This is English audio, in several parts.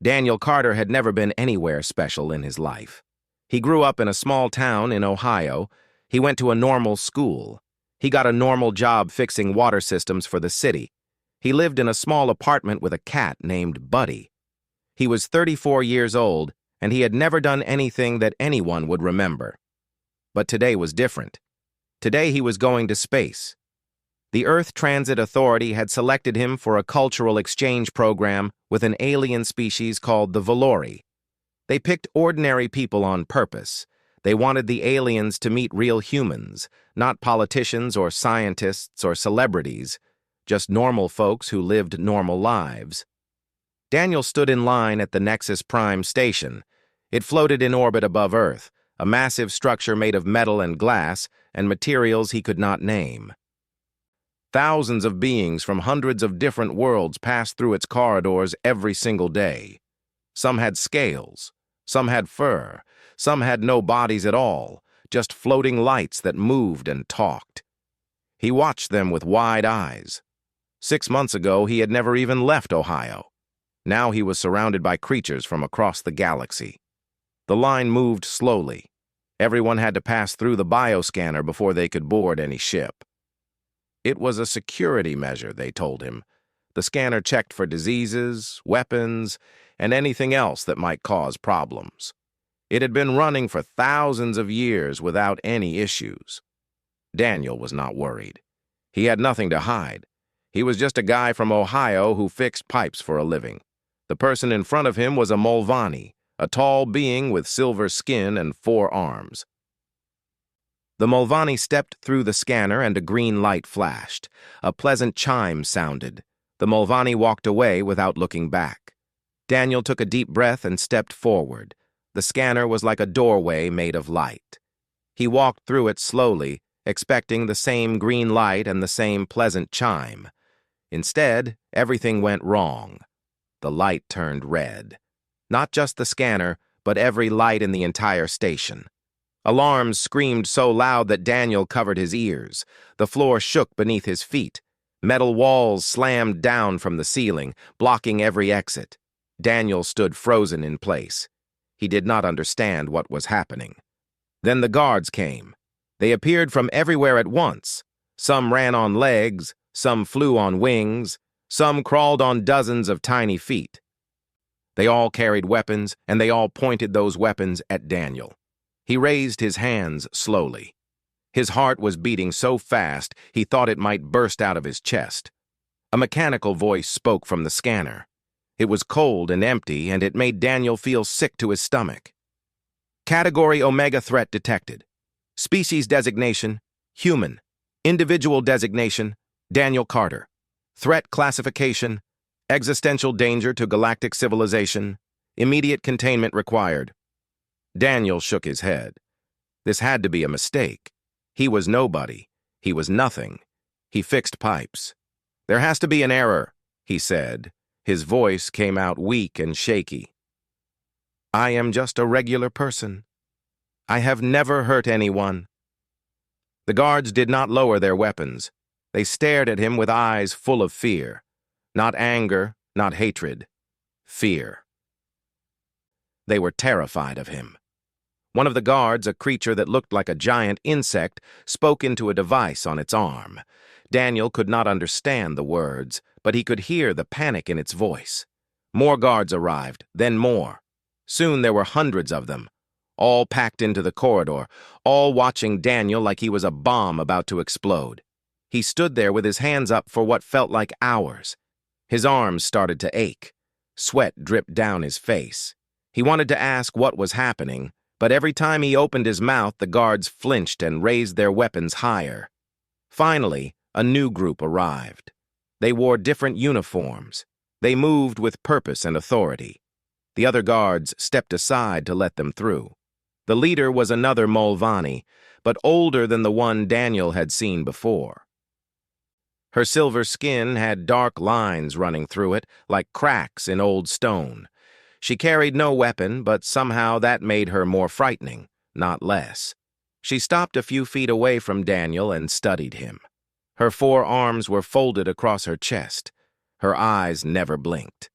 Daniel Carter had never been anywhere special in his life. He grew up in a small town in Ohio. He went to a normal school. He got a normal job fixing water systems for the city. He lived in a small apartment with a cat named Buddy. He was 34 years old, and he had never done anything that anyone would remember. But today was different. Today he was going to space. The Earth Transit Authority had selected him for a cultural exchange program with an alien species called the Valori. They picked ordinary people on purpose. They wanted the aliens to meet real humans, not politicians or scientists or celebrities, just normal folks who lived normal lives. Daniel stood in line at the Nexus Prime station. It floated in orbit above Earth, a massive structure made of metal and glass and materials he could not name. Thousands of beings from hundreds of different worlds passed through its corridors every single day. Some had scales, some had fur, some had no bodies at all, just floating lights that moved and talked. He watched them with wide eyes. 6 months ago, he had never even left Ohio. Now he was surrounded by creatures from across the galaxy. The line moved slowly. Everyone had to pass through the bioscanner before they could board any ship. It was a security measure, they told him. The scanner checked for diseases, weapons, and anything else that might cause problems. It had been running for thousands of years without any issues. Daniel was not worried. He had nothing to hide. He was just a guy from Ohio who fixed pipes for a living. The person in front of him was a Mulvaney, a tall being with silver skin and 4 arms. The Mulvaney stepped through the scanner and a green light flashed. A pleasant chime sounded. The Mulvaney walked away without looking back. Daniel took a deep breath and stepped forward. The scanner was like a doorway made of light. He walked through it slowly, expecting the same green light and the same pleasant chime. Instead, everything went wrong. The light turned red. Not just the scanner, but every light in the entire station. Alarms screamed so loud that Daniel covered his ears. The floor shook beneath his feet. Metal walls slammed down from the ceiling, blocking every exit. Daniel stood frozen in place. He did not understand what was happening. Then the guards came. They appeared from everywhere at once. Some ran on legs, some flew on wings, some crawled on dozens of tiny feet. They all carried weapons, and they all pointed those weapons at Daniel. He raised his hands slowly. His heart was beating so fast he thought it might burst out of his chest. A mechanical voice spoke from the scanner. It was cold and empty, and it made Daniel feel sick to his stomach. Category Omega threat detected. Species designation, human. Individual designation, Daniel Carter. Threat classification, existential danger to galactic civilization. Immediate containment required. Daniel shook his head. This had to be a mistake. He was nobody. He was nothing. He fixed pipes. There has to be an error, he said. His voice came out weak and shaky. I am just a regular person. I have never hurt anyone. The guards did not lower their weapons. They stared at him with eyes full of fear. Not anger, not hatred. Fear. They were terrified of him. One of the guards, a creature that looked like a giant insect, spoke into a device on its arm. Daniel could not understand the words, but he could hear the panic in its voice. More guards arrived, then more. Soon there were hundreds of them, all packed into the corridor, all watching Daniel like he was a bomb about to explode. He stood there with his hands up for what felt like hours. His arms started to ache. Sweat dripped down his face. He wanted to ask what was happening, but every time he opened his mouth, the guards flinched and raised their weapons higher. Finally, a new group arrived. They wore different uniforms. They moved with purpose and authority. The other guards stepped aside to let them through. The leader was another Mulvaney, but older than the one Daniel had seen before. Her silver skin had dark lines running through it, like cracks in old stone. She carried no weapon, but somehow that made her more frightening, not less. She stopped a few feet away from Daniel and studied him. Her 4 arms were folded across her chest. Her eyes never blinked.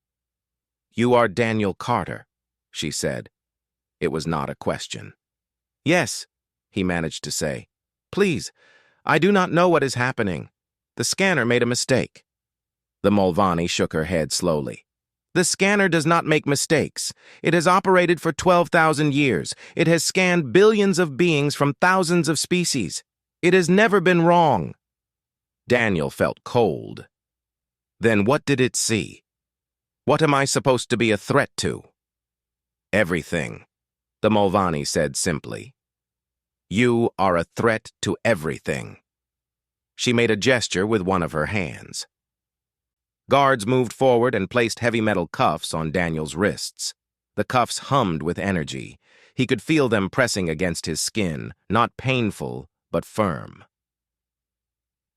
"You are Daniel Carter," she said. It was not a question. "Yes," he managed to say. "Please, I do not know what is happening. The scanner made a mistake." The Mulvaney shook her head slowly. "The scanner does not make mistakes. It has operated for 12,000 years. It has scanned billions of beings from thousands of species. It has never been wrong." Daniel felt cold. "Then what did it see? What am I supposed to be a threat to?" "Everything," the Mulvaney said simply. "You are a threat to everything." She made a gesture with one of her hands. Guards moved forward and placed heavy metal cuffs on Daniel's wrists. The cuffs hummed with energy. He could feel them pressing against his skin, not painful, but firm.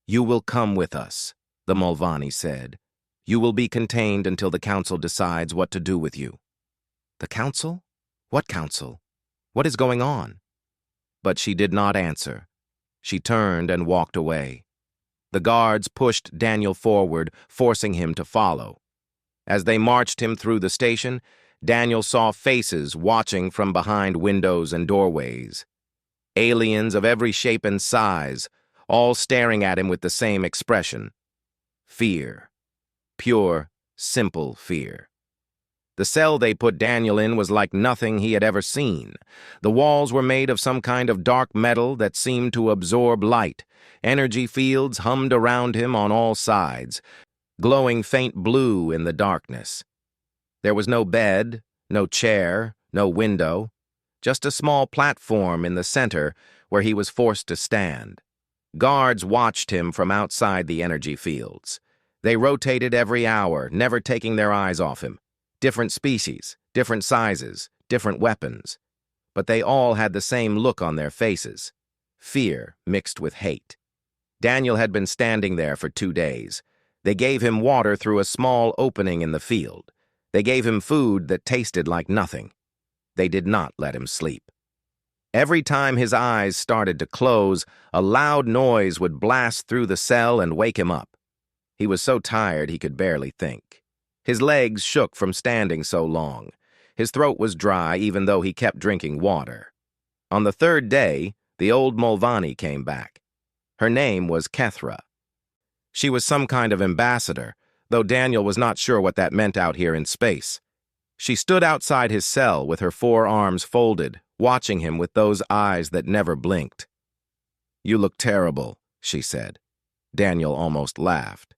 "You will come with us," the Mulvaney said. "You will be contained until the council decides what to do with you." "The council? What council? What is going on?" But she did not answer. She turned and walked away. The guards pushed Daniel forward, forcing him to follow. As they marched him through the station, Daniel saw faces watching from behind windows and doorways. Aliens of every shape and size, all staring at him with the same expression. Fear. Pure, simple fear. The cell they put Daniel in was like nothing he had ever seen. The walls were made of some kind of dark metal that seemed to absorb light. Energy fields hummed around him on all sides, glowing faint blue in the darkness. There was no bed, no chair, no window, just a small platform in the center where he was forced to stand. Guards watched him from outside the energy fields. They rotated every hour, never taking their eyes off him. Different species, different sizes, different weapons. But they all had the same look on their faces. Fear mixed with hate. Daniel had been standing there for 2 days. They gave him water through a small opening in the field. They gave him food that tasted like nothing. They did not let him sleep. Every time his eyes started to close, a loud noise would blast through the cell and wake him up. He was so tired he could barely think. His legs shook from standing so long. His throat was dry even though he kept drinking water. On the 3rd day, the old Mulvaney came back. Her name was Kethra. She was some kind of ambassador, though Daniel was not sure what that meant out here in space. She stood outside his cell with her 4 arms folded, watching him with those eyes that never blinked. "You look terrible," she said. Daniel almost laughed.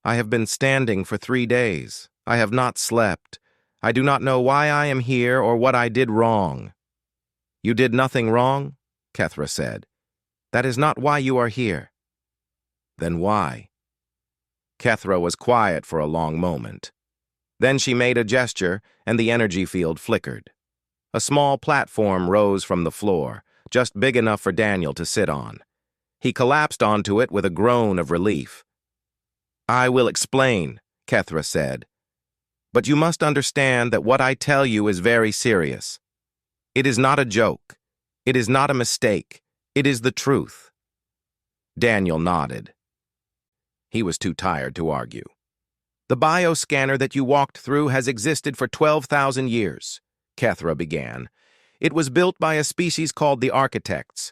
"I have been standing for 3 days. I have not slept. I do not know why I am here or what I did wrong." "You did nothing wrong?" Kethra said. "That is not why you are here." "Then why?" Kethra was quiet for a long moment. Then she made a gesture, and the energy field flickered. A small platform rose from the floor, just big enough for Daniel to sit on. He collapsed onto it with a groan of relief. "I will explain," Kethra said. "But you must understand that what I tell you is very serious. It is not a joke. It is not a mistake. It is the truth." Daniel nodded. He was too tired to argue. "The bioscanner that you walked through has existed for 12,000 years, Kethra began. "It was built by a species called the Architects.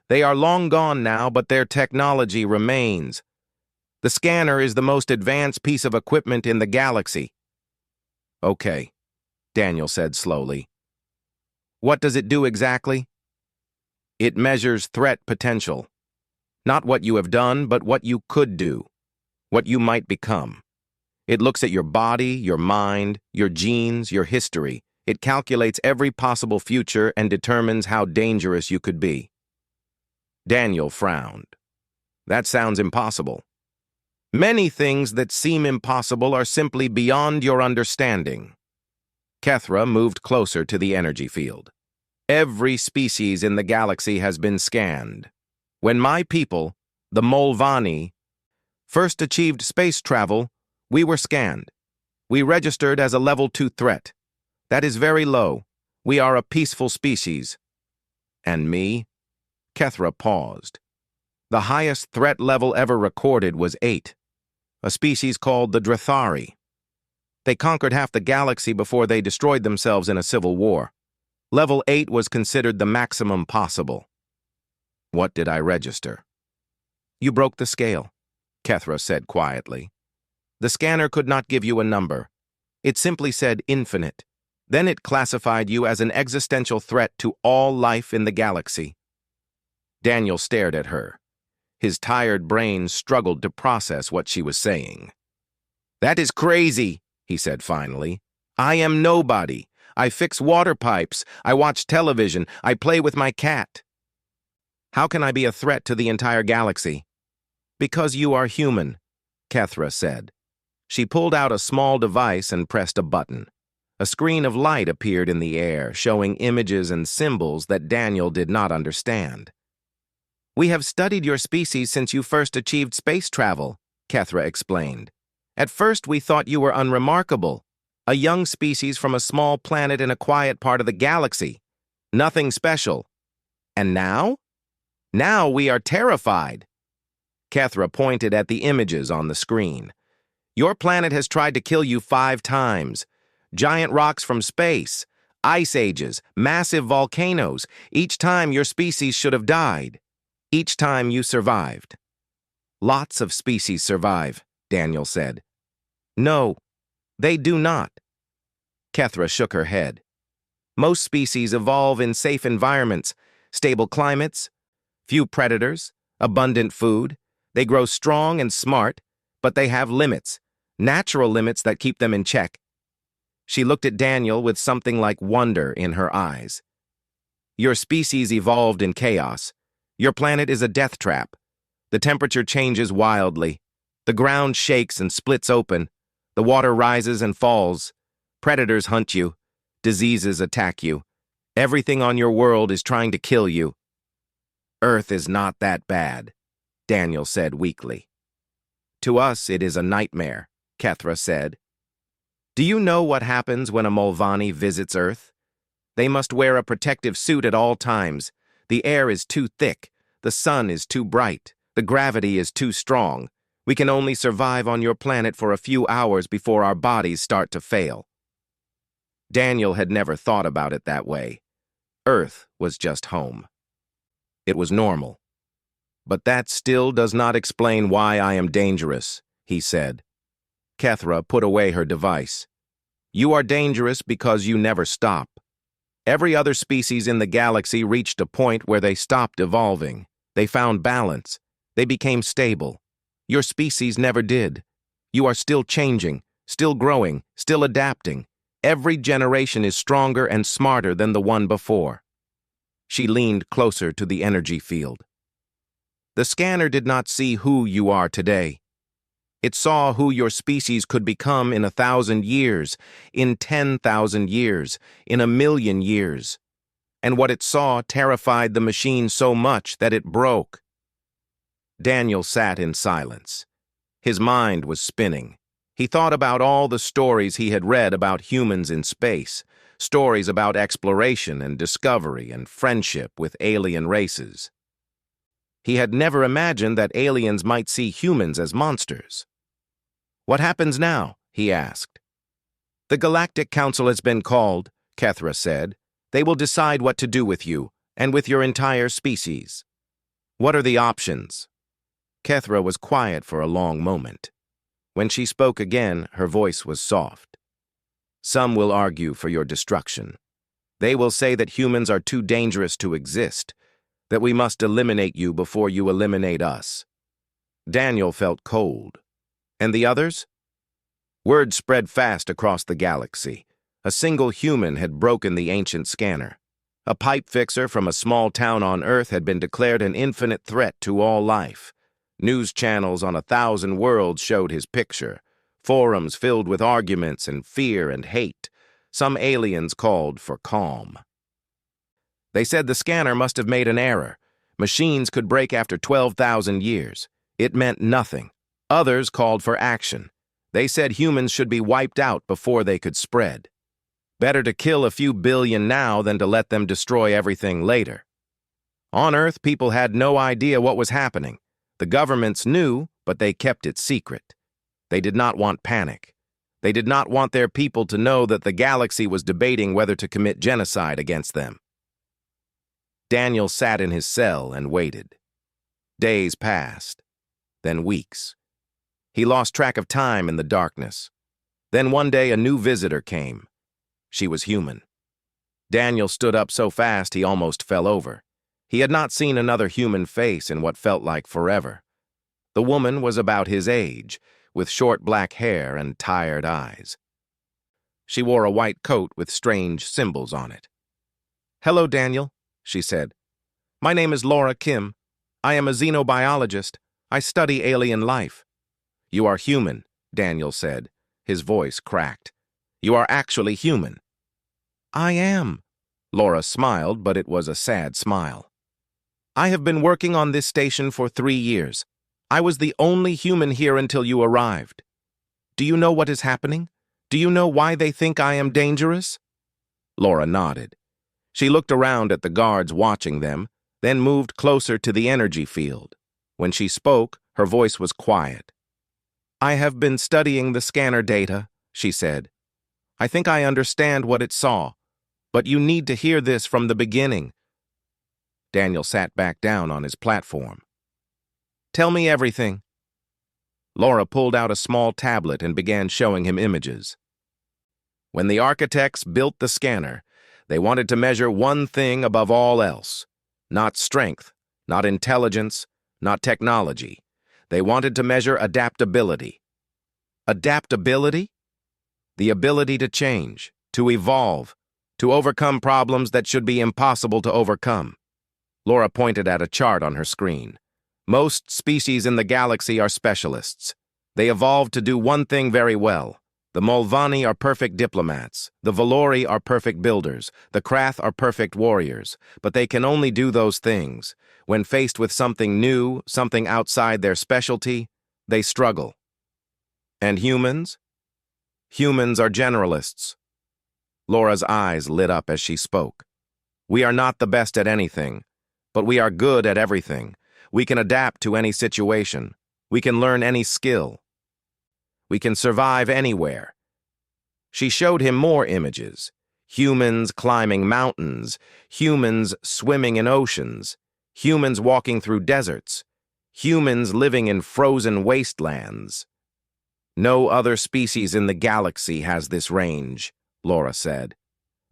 They are long gone now, but their technology remains. The scanner is the most advanced piece of equipment in the galaxy." "Okay," Daniel said slowly. "What does it do exactly?" "It measures threat potential. Not what you have done, but what you could do. What you might become. It looks at your body, your mind, your genes, your history. It calculates every possible future and determines how dangerous you could be." Daniel frowned. "That sounds impossible." "Many things that seem impossible are simply beyond your understanding." Kethra moved closer to the energy field. "Every species in the galaxy has been scanned. When my people, the Mulvaney, first achieved space travel, we were scanned. We registered as a level 2 threat. That is very low. We are a peaceful species." "And me?" Kethra paused. "The highest threat level ever recorded was 8. A species called the Drathari." They conquered half the galaxy before they destroyed themselves in a civil war. Level 8 was considered the maximum possible. What did I register? You broke the scale, Kethra said quietly. The scanner could not give you a number. It simply said infinite. Then it classified you as an existential threat to all life in the galaxy. Daniel stared at her. His tired brain struggled to process what she was saying. That is crazy, he said finally. I am nobody. I fix water pipes. I watch television. I play with my cat. How can I be a threat to the entire galaxy? Because you are human, Kethra said. She pulled out a small device and pressed a button. A screen of light appeared in the air, showing images and symbols that Daniel did not understand. We have studied your species since you first achieved space travel, Kethra explained. At first we thought you were unremarkable, a young species from a small planet in a quiet part of the galaxy. Nothing special. And now? Now we are terrified. Kethra pointed at the images on the screen. Your planet has tried to kill you 5 times. Giant rocks from space, ice ages, massive volcanoes. Each time your species should have died. Each time you survived. Lots of species survive, Daniel said. No, they do not. Kethra shook her head. Most species evolve in safe environments, stable climates, few predators, abundant food. They grow strong and smart, but they have limits, natural limits that keep them in check. She looked at Daniel with something like wonder in her eyes. Your species evolved in chaos. Your planet is a death trap. The temperature changes wildly. The ground shakes and splits open. The water rises and falls. Predators hunt you. Diseases attack you. Everything on your world is trying to kill you. Earth is not that bad, Daniel said weakly. To us, it is a nightmare, Kethra said. Do you know what happens when a Mulvanni visits Earth? They must wear a protective suit at all times. The air is too thick. The sun is too bright. The gravity is too strong. We can only survive on your planet for a few hours before our bodies start to fail. Daniel had never thought about it that way. Earth was just home. It was normal. But that still does not explain why I am dangerous, he said. Kethra put away her device. You are dangerous because you never stop. Every other species in the galaxy reached a point where they stopped evolving. They found balance. They became stable. Your species never did. You are still changing, still growing, still adapting. Every generation is stronger and smarter than the one before. She leaned closer to the energy field. The scanner did not see who you are today. It saw who your species could become in 1,000 years, in 10,000 years, in 1,000,000 years. And what it saw terrified the machine so much that it broke. Daniel sat in silence. His mind was spinning. He thought about all the stories he had read about humans in space, stories about exploration and discovery and friendship with alien races. He had never imagined that aliens might see humans as monsters. What happens now? He asked. The Galactic Council has been called, Kethra said. They will decide what to do with you, and with your entire species. What are the options? Kethra was quiet for a long moment. When she spoke again, her voice was soft. Some will argue for your destruction. They will say that humans are too dangerous to exist, that we must eliminate you before you eliminate us. Daniel felt cold. And the others? Word spread fast across the galaxy. A single human had broken the ancient scanner. A pipe fixer from a small town on Earth had been declared an infinite threat to all life. News channels on 1,000 worlds showed his picture. Forums filled with arguments and fear and hate. Some aliens called for calm. They said the scanner must have made an error. Machines could break after 12,000 years. It meant nothing. Others called for action. They said humans should be wiped out before they could spread. Better to kill a few billion now than to let them destroy everything later. On Earth, people had no idea what was happening. The governments knew, but they kept it secret. They did not want panic. They did not want their people to know that the galaxy was debating whether to commit genocide against them. Daniel sat in his cell and waited. Days passed, then weeks. He lost track of time in the darkness. Then one day a new visitor came. She was human. Daniel stood up so fast he almost fell over. He had not seen another human face in what felt like forever. The woman was about his age, with short black hair and tired eyes. She wore a white coat with strange symbols on it. "Hello, Daniel," she said. "My name is Laura Kim. I am a xenobiologist. I study alien life." "You are human," Daniel said. His voice cracked. "You are actually human." "I am." Laura smiled, but it was a sad smile. "I have been working on this station for 3 years. I was the only human here until you arrived. Do you know what is happening? Do you know why they think I am dangerous?" Laura nodded. She looked around at the guards watching them, then moved closer to the energy field. When she spoke, her voice was quiet. "I have been studying the scanner data," she said. "I think I understand what it saw, but you need to hear this from the beginning." Daniel sat back down on his platform. "Tell me everything." Laura pulled out a small tablet and began showing him images. When the architects built the scanner, they wanted to measure one thing above all else. Not strength, not intelligence, not technology. They wanted to measure adaptability. Adaptability? The ability to change, to evolve, to overcome problems that should be impossible to overcome. Laura pointed at a chart on her screen. Most species in the galaxy are specialists. They evolved to do one thing very well. The Mulvanni are perfect diplomats. The Valori are perfect builders. The Krath are perfect warriors. But they can only do those things. When faced with something new, something outside their specialty, they struggle. And humans? Humans are generalists. Laura's eyes lit up as she spoke. We are not the best at anything, but we are good at everything. We can adapt to any situation. We can learn any skill. We can survive anywhere. She showed him more images. Humans climbing mountains, humans swimming in oceans, humans walking through deserts, humans living in frozen wastelands. "No other species in the galaxy has this range," Laura said.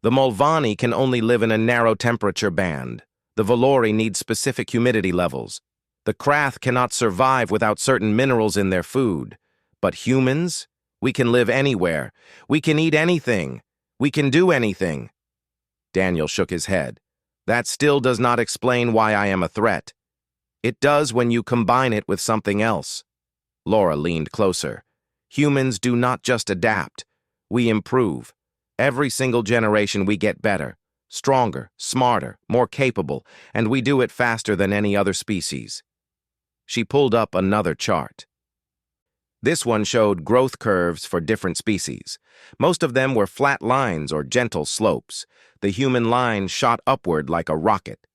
"The Mulvanni can only live in a narrow temperature band. The Valori need specific humidity levels. The Krath cannot survive without certain minerals in their food. But humans, we can live anywhere. We can eat anything. We can do anything." Daniel shook his head. "That still does not explain why I am a threat. It does when you combine it with something else." Laura leaned closer. "Humans do not just adapt. We improve. Every single generation we get better, stronger, smarter, more capable, and we do it faster than any other species." She pulled up another chart. This one showed growth curves for different species. Most of them were flat lines or gentle slopes. The human line shot upward like a rocket.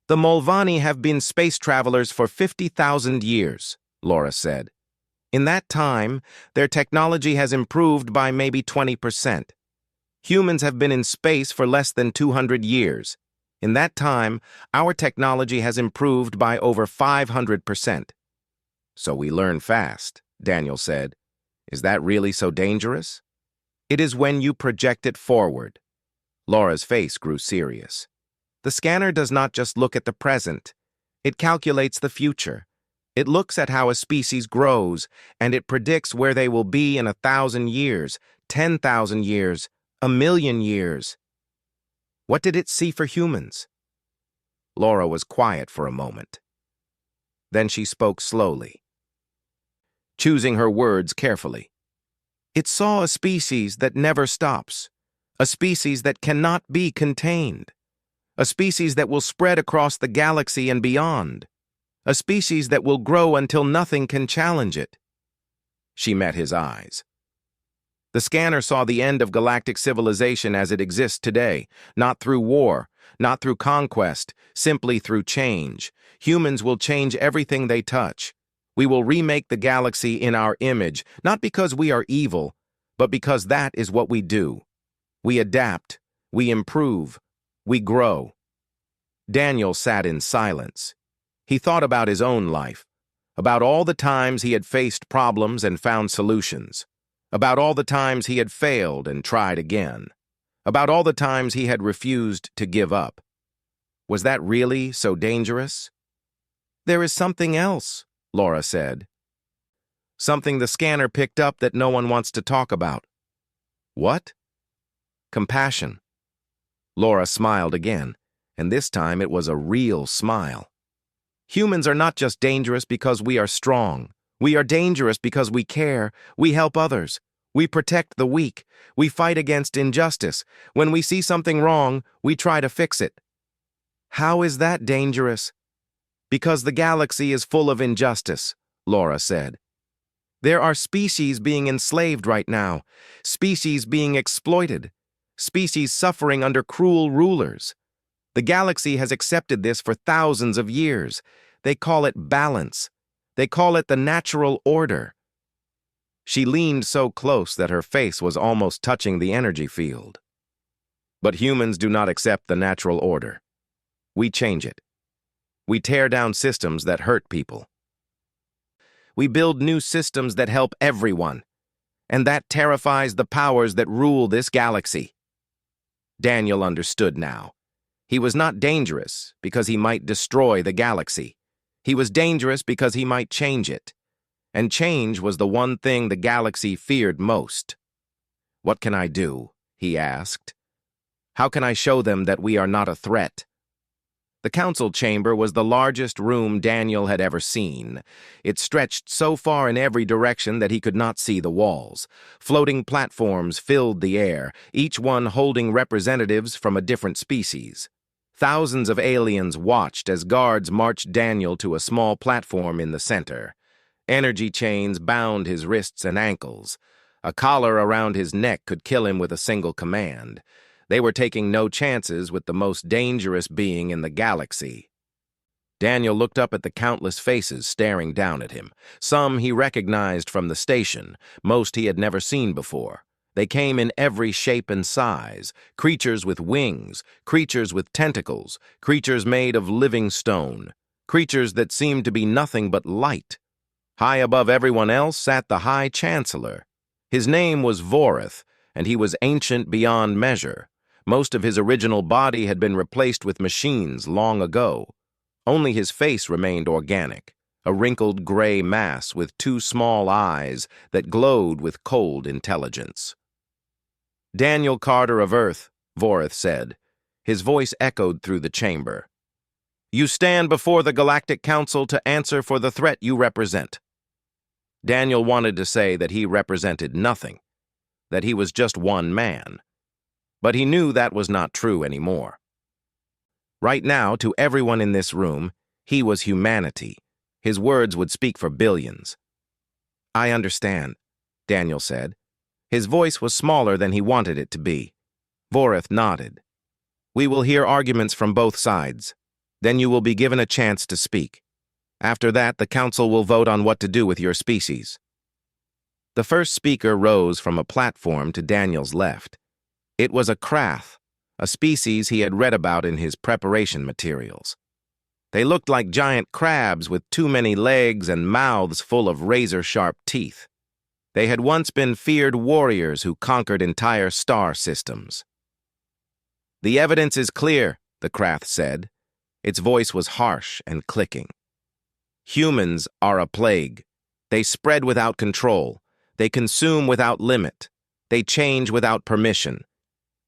"The Mulvanni have been space travelers for 50,000 years, Laura said. "In that time, their technology has improved by maybe 20%. Humans have been in space for less than 200 years. In that time, our technology has improved by over 500%. "So we learn fast," Daniel said. "Is that really so dangerous?" "It is when you project it forward." Laura's face grew serious. "The scanner does not just look at the present. It calculates the future. It looks at how a species grows, and it predicts where they will be in 1,000 years, 10,000 years, 1,000,000 years." "What did it see for humans?" Laura was quiet for a moment. Then she spoke slowly, choosing her words carefully. "It saw a species that never stops, a species that cannot be contained, a species that will spread across the galaxy and beyond, a species that will grow until nothing can challenge it." She met his eyes. "The scanner saw the end of galactic civilization as it exists today, not through war, not through conquest, simply through change. Humans will change everything they touch. We will remake the galaxy in our image, not because we are evil, but because that is what we do. We adapt, we improve, we grow. Daniel sat in silence. He thought about his own life, about all the times he had faced problems and found solutions, about all the times he had failed and tried again, about all the times he had refused to give up. Was that really so dangerous? "There is something else," Laura said. "Something the scanner picked up that no one wants to talk about." "What?" "Compassion." Laura smiled again, and this time it was a real smile. "Humans are not just dangerous because we are strong. We are dangerous because we care, we help others, we protect the weak, we fight against injustice. When we see something wrong, we try to fix it." "How is that dangerous?" "Because the galaxy is full of injustice," Laura said. "There are species being enslaved right now, species being exploited, species suffering under cruel rulers. The galaxy has accepted this for thousands of years. They call it balance. They call it the natural order." She leaned so close that her face was almost touching the energy field. "But humans do not accept the natural order. We change it. We tear down systems that hurt people. We build new systems that help everyone, and that terrifies the powers that rule this galaxy." Daniel understood now. He was not dangerous because he might destroy the galaxy. He was dangerous because he might change it. And change was the one thing the galaxy feared most. "What can I do?" he asked. "How can I show them that we are not a threat?" The council chamber was the largest room Daniel had ever seen. It stretched so far in every direction that he could not see the walls. Floating platforms filled the air, each one holding representatives from a different species. Thousands of aliens watched as guards marched Daniel to a small platform in the center. Energy chains bound his wrists and ankles. A collar around his neck could kill him with a single command. They were taking no chances with the most dangerous being in the galaxy. Daniel looked up at the countless faces staring down at him. Some he recognized from the station, most he had never seen before. They came in every shape and size, creatures with wings, creatures with tentacles, creatures made of living stone, creatures that seemed to be nothing but light. High above everyone else sat the High Chancellor. His name was Vorith, and he was ancient beyond measure. Most of his original body had been replaced with machines long ago. Only his face remained organic, a wrinkled gray mass with two small eyes that glowed with cold intelligence. "Daniel Carter of Earth," Vorith said. His voice echoed through the chamber. "You stand before the Galactic Council to answer for the threat you represent." Daniel wanted to say that he represented nothing, that he was just one man. But he knew that was not true anymore. Right now, to everyone in this room, he was humanity. His words would speak for billions. "I understand," Daniel said. His voice was smaller than he wanted it to be. Vorith nodded. "We will hear arguments from both sides. Then you will be given a chance to speak. After that, the council will vote on what to do with your species." The first speaker rose from a platform to Daniel's left. It was a Krath, a species he had read about in his preparation materials. They looked like giant crabs with too many legs and mouths full of razor-sharp teeth. They had once been feared warriors who conquered entire star systems. "The evidence is clear," the Krath said. Its voice was harsh and clicking. "Humans are a plague. They spread without control. They consume without limit. They change without permission.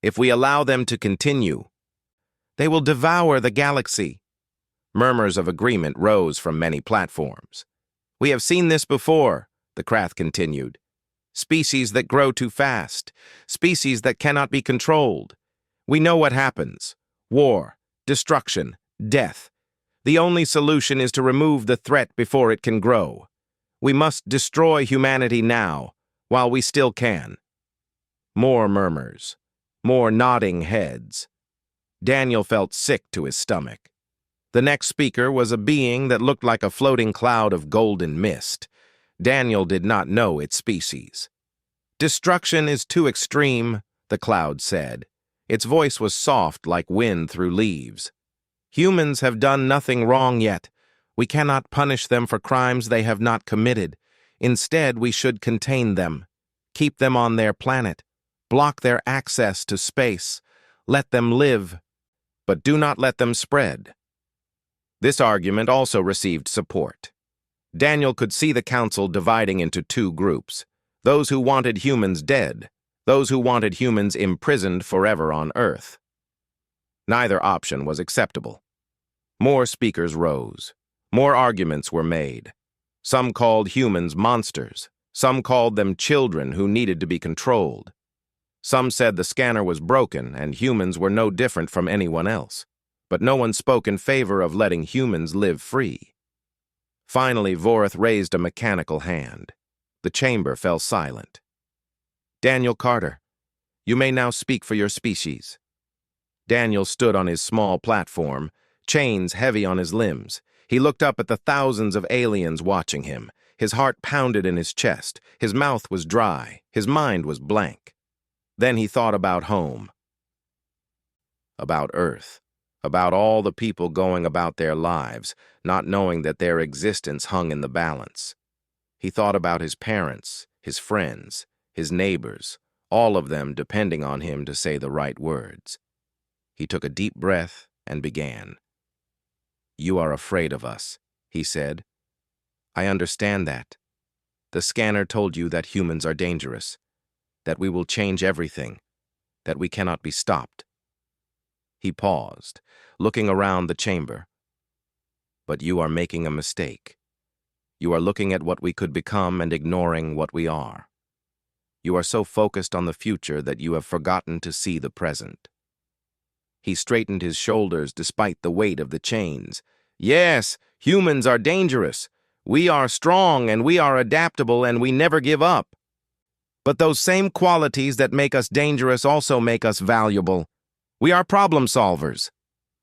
If we allow them to continue, they will devour the galaxy." Murmurs of agreement rose from many platforms. "We have seen this before," the Krath continued. "Species that grow too fast, species that cannot be controlled. We know what happens. War, destruction, death. The only solution is to remove the threat before it can grow. We must destroy humanity now, while we still can." More murmurs. More nodding heads. Daniel felt sick to his stomach. The next speaker was a being that looked like a floating cloud of golden mist. Daniel did not know its species. Destruction is too extreme, the cloud said. Its voice was soft like wind through leaves. Humans have done nothing wrong yet. We cannot punish them for crimes they have not committed. Instead, we should contain them. Keep them on their planet. Block their access to space. Let them live, but do not let them spread. This argument also received support. Daniel could see the council dividing into two groups: those who wanted humans dead, those who wanted humans imprisoned forever on Earth. Neither option was acceptable. More speakers rose. More arguments were made. Some called humans monsters. Some called them children who needed to be controlled. Some said the scanner was broken and humans were no different from anyone else. But no one spoke in favor of letting humans live free. Finally, Vorith raised a mechanical hand. The chamber fell silent. Daniel Carter, you may now speak for your species. Daniel stood on his small platform, chains heavy on his limbs. He looked up at the thousands of aliens watching him. His heart pounded in his chest. His mouth was dry. His mind was blank. Then he thought about home, about Earth, about all the people going about their lives, not knowing that their existence hung in the balance. He thought about his parents, his friends, his neighbors, all of them depending on him to say the right words. He took a deep breath and began. "You are afraid of us," he said. "I understand that. The scanner told you that humans are dangerous, that we will change everything, that we cannot be stopped." He paused, looking around the chamber. "But you are making a mistake. You are looking at what we could become and ignoring what we are. You are so focused on the future that you have forgotten to see the present." He straightened his shoulders despite the weight of the chains. "Yes, humans are dangerous. We are strong and we are adaptable and we never give up. But those same qualities that make us dangerous also make us valuable. We are problem solvers.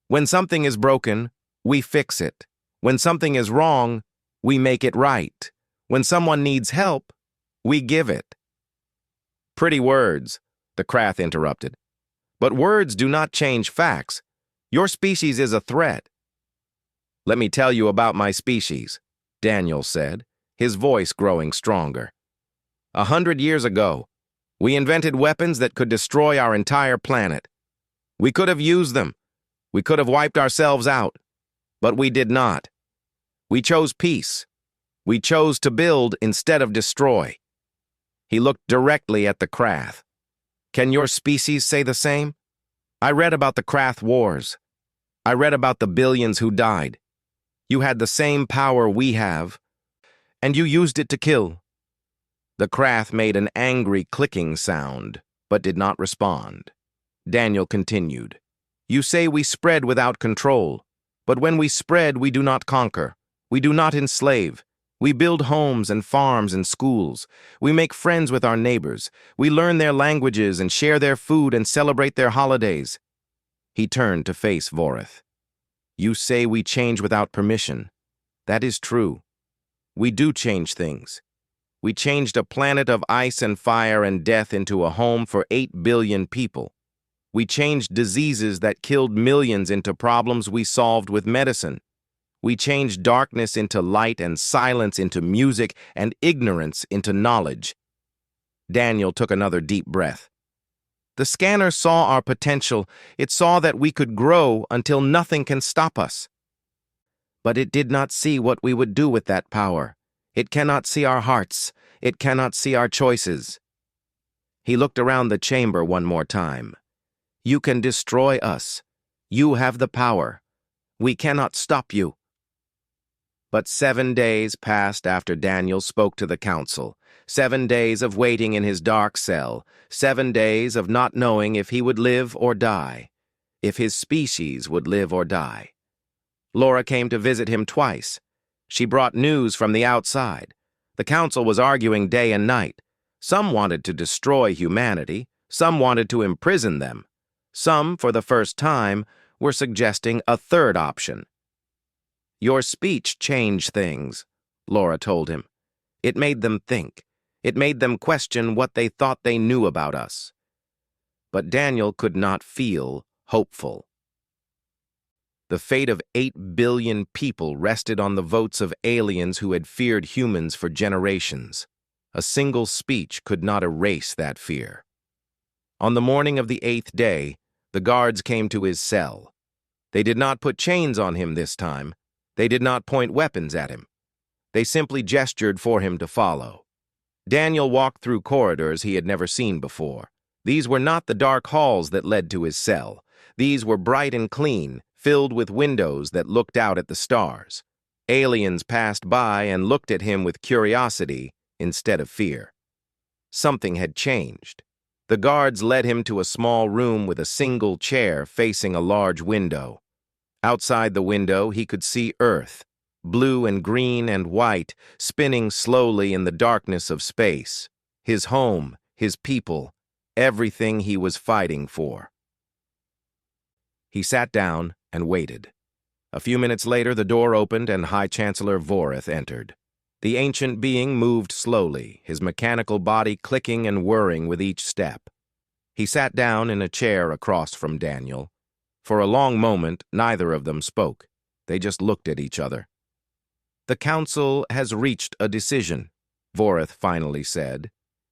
When something is broken, we fix it. When something is wrong, we make it right. When someone needs help, we give it." "Pretty words," the Krath interrupted. "But words do not change facts. Your species is a threat." "Let me tell you about my species," Daniel said, his voice growing stronger. 100 years ago, we invented weapons that could destroy our entire planet. We could have used them. We could have wiped ourselves out. But we did not. We chose peace. We chose to build instead of destroy. He looked directly at the Krath. "Can your species say the same? I read about the Krath Wars. I read about the billions who died. You had the same power we have, and you used it to kill." The Krath made an angry clicking sound, but did not respond. Daniel continued. "You say we spread without control, but when we spread, we do not conquer. We do not enslave. We build homes and farms and schools. We make friends with our neighbors. We learn their languages and share their food and celebrate their holidays." He turned to face Vorith. "You say we change without permission. That is true. We do change things. We changed a planet of ice and fire and death into a home for 8 billion people. We changed diseases that killed millions into problems we solved with medicine. We changed darkness into light and silence into music and ignorance into knowledge." Daniel took another deep breath. "The scanner saw our potential. It saw that we could grow until nothing can stop us. But it did not see what we would do with that power. It cannot see our hearts. It cannot see our choices." He looked around the chamber one more time. "You can destroy us. You have the power. We cannot stop you." But 7 days passed after Daniel spoke to the council. 7 days of waiting in his dark cell. 7 days of not knowing if he would live or die, if his species would live or die. Laura came to visit him twice. She brought news from the outside. The council was arguing day and night. Some wanted to destroy humanity. Some wanted to imprison them. Some, for the first time, were suggesting a third option. "Your speech changed things," Laura told him. "It made them think. It made them question what they thought they knew about us. But Daniel could not feel hopeful. The fate of 8 billion people rested on the votes of aliens who had feared humans for generations. A single speech could not erase that fear. On the morning of the 8th day, the guards came to his cell. They did not put chains on him this time. They did not point weapons at him. They simply gestured for him to follow. Daniel walked through corridors he had never seen before. These were not the dark halls that led to his cell. These were bright and clean, filled with windows that looked out at the stars. Aliens passed by and looked at him with curiosity instead of fear. Something had changed. The guards led him to a small room with a single chair facing a large window. Outside the window, he could see Earth, blue and green and white, spinning slowly in the darkness of space. His home, his people, everything he was fighting for. He sat down and waited. A few minutes later, the door opened and High Chancellor Voreth entered. The ancient being moved slowly, his mechanical body clicking and whirring with each step. He sat down in a chair across from Daniel. For a long moment, neither of them spoke. They just looked at each other. "The Council has reached a decision," Voreth finally said.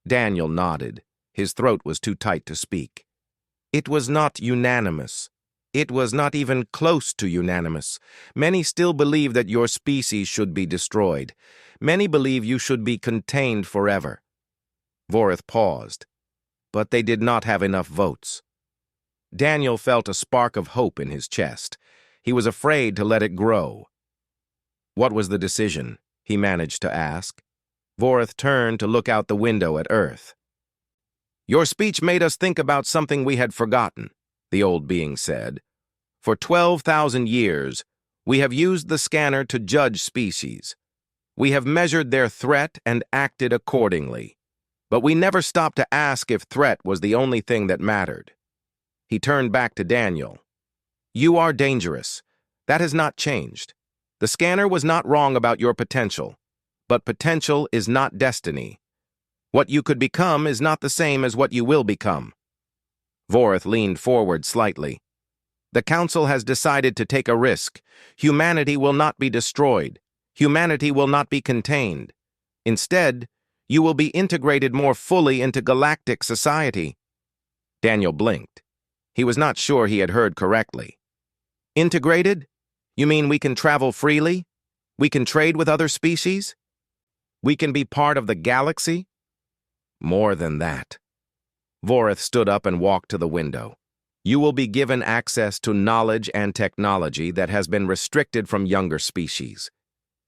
Daniel nodded. His throat was too tight to speak. "It was not unanimous. It was not even close to unanimous. Many still believe that your species should be destroyed. Many believe you should be contained forever." Voreth paused, but they did not have enough votes. Daniel felt a spark of hope in his chest. He was afraid to let it grow. "What was the decision?" he managed to ask. Voreth turned to look out the window at Earth. "Your speech made us think about something we had forgotten," the old being said. "For 12,000 years, we have used the scanner to judge species. We have measured their threat and acted accordingly. But we never stopped to ask if threat was the only thing that mattered." He turned back to Daniel. "You are dangerous. That has not changed. The scanner was not wrong about your potential. But potential is not destiny. What you could become is not the same as what you will become." Voreth leaned forward slightly. "The Council has decided to take a risk. Humanity will not be destroyed. Humanity will not be contained. Instead, you will be integrated more fully into galactic society." Daniel blinked. He was not sure he had heard correctly. "Integrated? You mean we can travel freely? We can trade with other species? We can be part of the galaxy?" "More than that." Voreth stood up and walked to the window. "You will be given access to knowledge and technology that has been restricted from younger species.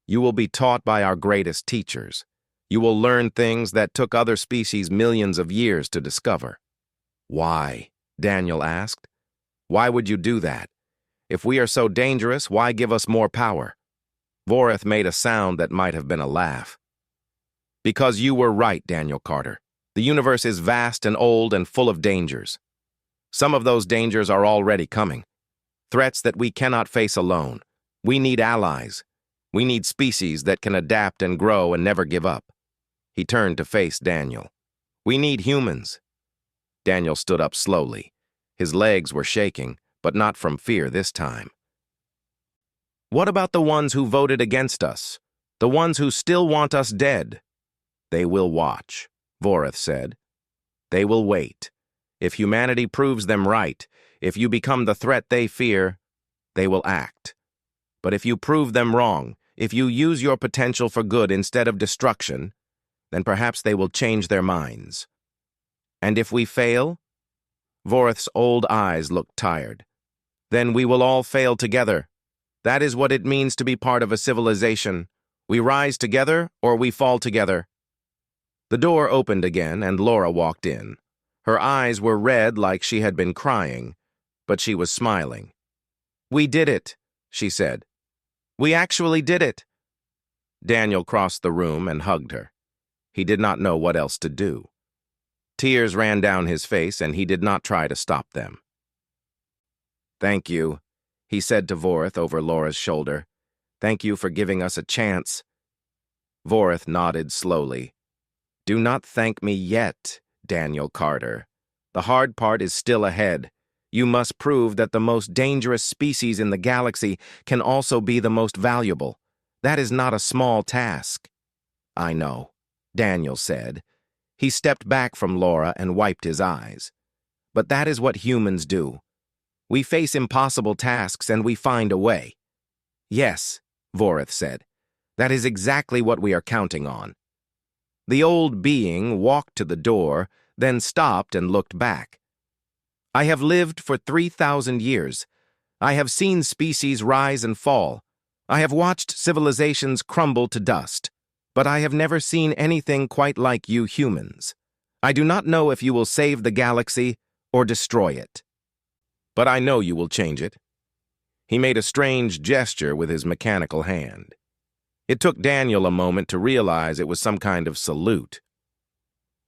You will be taught by our greatest teachers. You will learn things that took other species millions of years to discover." "Why?" Daniel asked. "Why would you do that? If we are so dangerous, why give us more power?" Voreth made a sound that might have been a laugh. "Because you were right, Daniel Carter. The universe is vast and old and full of dangers. Some of those dangers are already coming. Threats that we cannot face alone. We need allies. We need species that can adapt and grow and never give up." He turned to face Daniel. "We need humans." Daniel stood up slowly. His legs were shaking, but not from fear this time. "What about the ones who voted against us? The ones who still want us dead?" "They will watch," Voreth said. "They will wait. If humanity proves them right, if you become the threat they fear, they will act. But if you prove them wrong, if you use your potential for good instead of destruction, then perhaps they will change their minds. And if we fail?" Voreth's old eyes looked tired. "Then we will all fail together. That is what it means to be part of a civilization. We rise together or we fall together." The door opened again and Laura walked in. Her eyes were red like she had been crying, but she was smiling. "We did it," she said. "We actually did it." Daniel crossed the room and hugged her. He did not know what else to do. Tears ran down his face and he did not try to stop them. "Thank you," he said to Voreth over Laura's shoulder. "Thank you for giving us a chance." Voreth nodded slowly. Do not thank me yet, Daniel Carter. The hard part is still ahead. You must prove that the most dangerous species in the galaxy can also be the most valuable. That is not a small task. I know, Daniel said. He stepped back from Laura and wiped his eyes. But that is what humans do. We face impossible tasks and we find a way. Yes, Vorith said. That is exactly what we are counting on. The old being walked to the door, then stopped and looked back. I have lived for 3,000 years. I have seen species rise and fall. I have watched civilizations crumble to dust. But I have never seen anything quite like you humans. I do not know if you will save the galaxy or destroy it. But I know you will change it. He made a strange gesture with his mechanical hand. It took Daniel a moment to realize it was some kind of salute.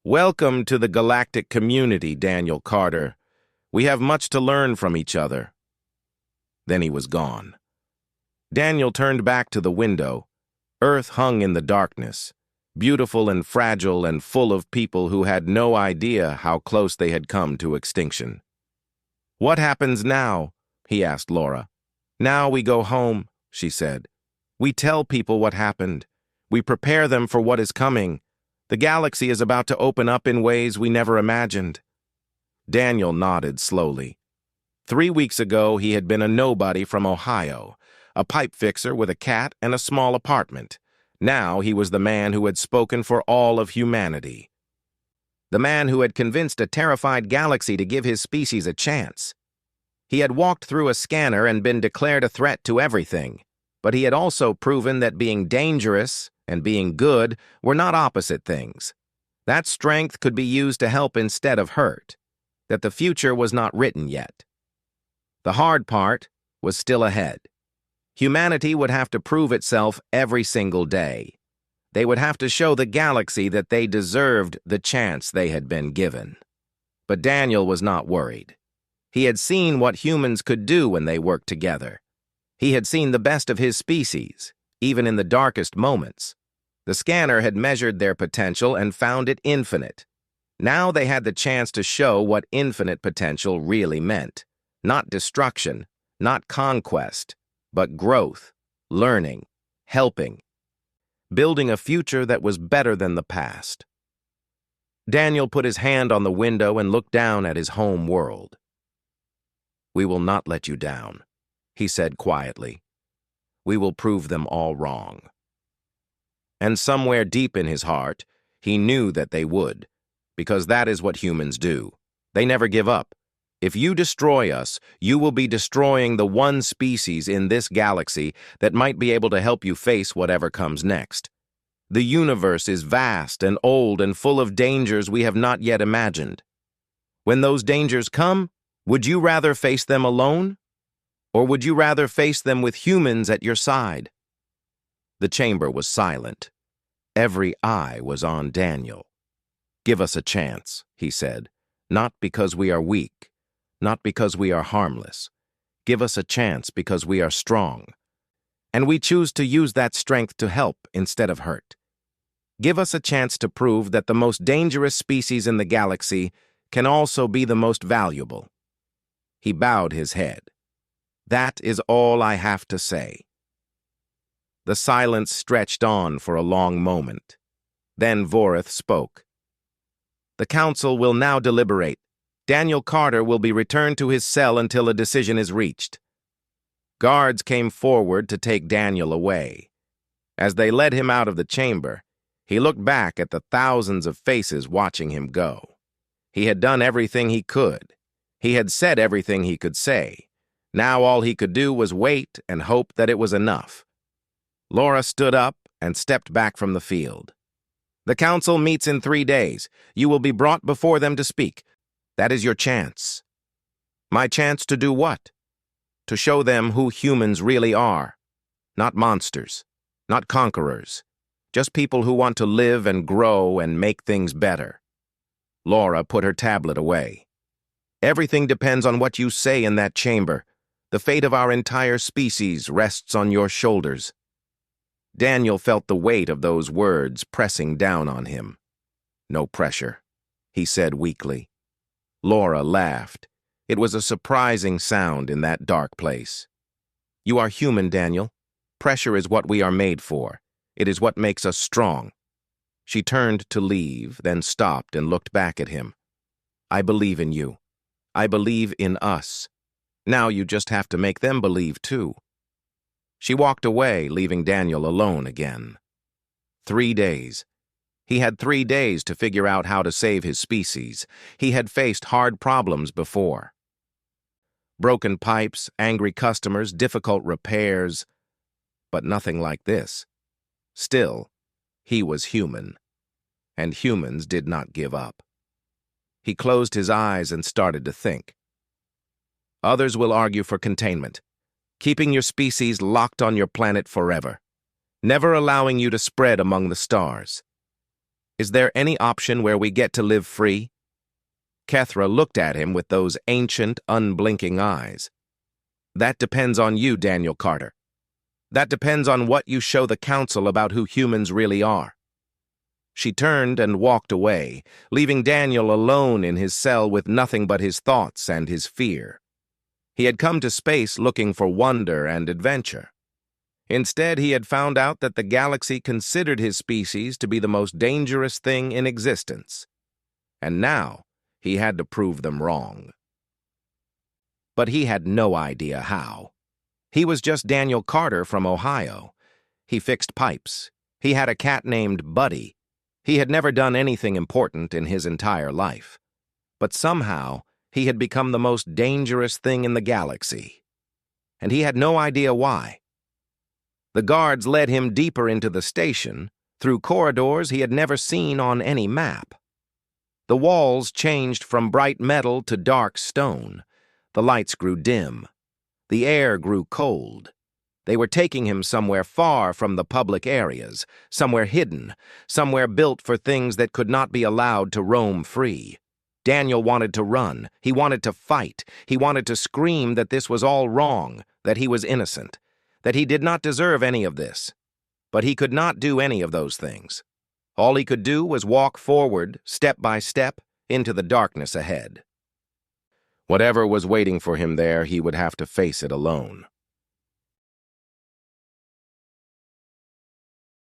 Welcome to the galactic community, Daniel Carter. We have much to learn from each other. Then he was gone. Daniel turned back to the window. Earth hung in the darkness, beautiful and fragile and full of people who had no idea how close they had come to extinction. What happens now? He asked Laura. Now we go home, she said. We tell people what happened. We prepare them for what is coming. The galaxy is about to open up in ways we never imagined. Daniel nodded slowly. 3 weeks ago, he had been a nobody from Ohio, a pipe fixer with a cat and a small apartment. Now he was the man who had spoken for all of humanity. The man who had convinced a terrified galaxy to give his species a chance. He had walked through a scanner and been declared a threat to everything, but he had also proven that being dangerous and being good were not opposite things. That strength could be used to help instead of hurt, that the future was not written yet. The hard part was still ahead. Humanity would have to prove itself every single day. They would have to show the galaxy that they deserved the chance they had been given. But Daniel was not worried. He had seen what humans could do when they worked together. He had seen the best of his species, even in the darkest moments. The scanner had measured their potential and found it infinite. Now they had the chance to show what infinite potential really meant. Not destruction, not conquest, but growth, learning, helping, building a future that was better than the past. Daniel put his hand on the window and looked down at his home world. We will not let you down, he said quietly. We will prove them all wrong. And somewhere deep in his heart, he knew that they would, because that is what humans do. They never give up. If you destroy us, you will be destroying the one species in this galaxy that might be able to help you face whatever comes next. The universe is vast and old and full of dangers we have not yet imagined. When those dangers come, would you rather face them alone? Or would you rather face them with humans at your side? The chamber was silent. Every eye was on Daniel. Give us a chance, he said, not because we are weak, not because we are harmless. Give us a chance because we are strong. And we choose to use that strength to help instead of hurt. Give us a chance to prove that the most dangerous species in the galaxy can also be the most valuable. He bowed his head. That is all I have to say. The silence stretched on for a long moment. Then Vorith spoke. The council will now deliberate. Daniel Carter will be returned to his cell until a decision is reached. Guards came forward to take Daniel away. As they led him out of the chamber, he looked back at the thousands of faces watching him go. He had done everything he could. He had said everything he could say. Now all he could do was wait and hope that it was enough. Laura stood up and stepped back from the field. The council meets in 3 days. You will be brought before them to speak. That is your chance. My chance to do what? To show them who humans really are. Not monsters, not conquerors, just people who want to live and grow and make things better. Laura put her tablet away. Everything depends on what you say in that chamber. The fate of our entire species rests on your shoulders. Daniel felt the weight of those words pressing down on him. No pressure, he said weakly. Laura laughed. It was a surprising sound in that dark place. You are human, Daniel. Pressure is what we are made for. It is what makes us strong. She turned to leave, then stopped and looked back at him. I believe in you. I believe in us. Now you just have to make them believe too. She walked away, leaving Daniel alone again. 3 days. He had 3 days to figure out how to save his species. He had faced hard problems before. Broken pipes, angry customers, difficult repairs, but nothing like this. Still, he was human, and humans did not give up. He closed his eyes and started to think. Others will argue for containment, keeping your species locked on your planet forever, never allowing you to spread among the stars. Is there any option where we get to live free? Kethra looked at him with those ancient, unblinking eyes. That depends on you, Daniel Carter. That depends on what you show the Council about who humans really are. She turned and walked away, leaving Daniel alone in his cell with nothing but his thoughts and his fear. He had come to space looking for wonder and adventure. Instead, he had found out that the galaxy considered his species to be the most dangerous thing in existence. And now, he had to prove them wrong. But he had no idea how. He was just Daniel Carter from Ohio. He fixed pipes. He had a cat named Buddy. He had never done anything important in his entire life. But somehow, he had become the most dangerous thing in the galaxy. And he had no idea why. The guards led him deeper into the station, through corridors he had never seen on any map. The walls changed from bright metal to dark stone. The lights grew dim. The air grew cold. They were taking him somewhere far from the public areas, somewhere hidden, somewhere built for things that could not be allowed to roam free. Daniel wanted to run. He wanted to fight. He wanted to scream that this was all wrong, that he was innocent, that he did not deserve any of this. But he could not do any of those things. All he could do was walk forward, step by step, into the darkness ahead. Whatever was waiting for him there, he would have to face it alone.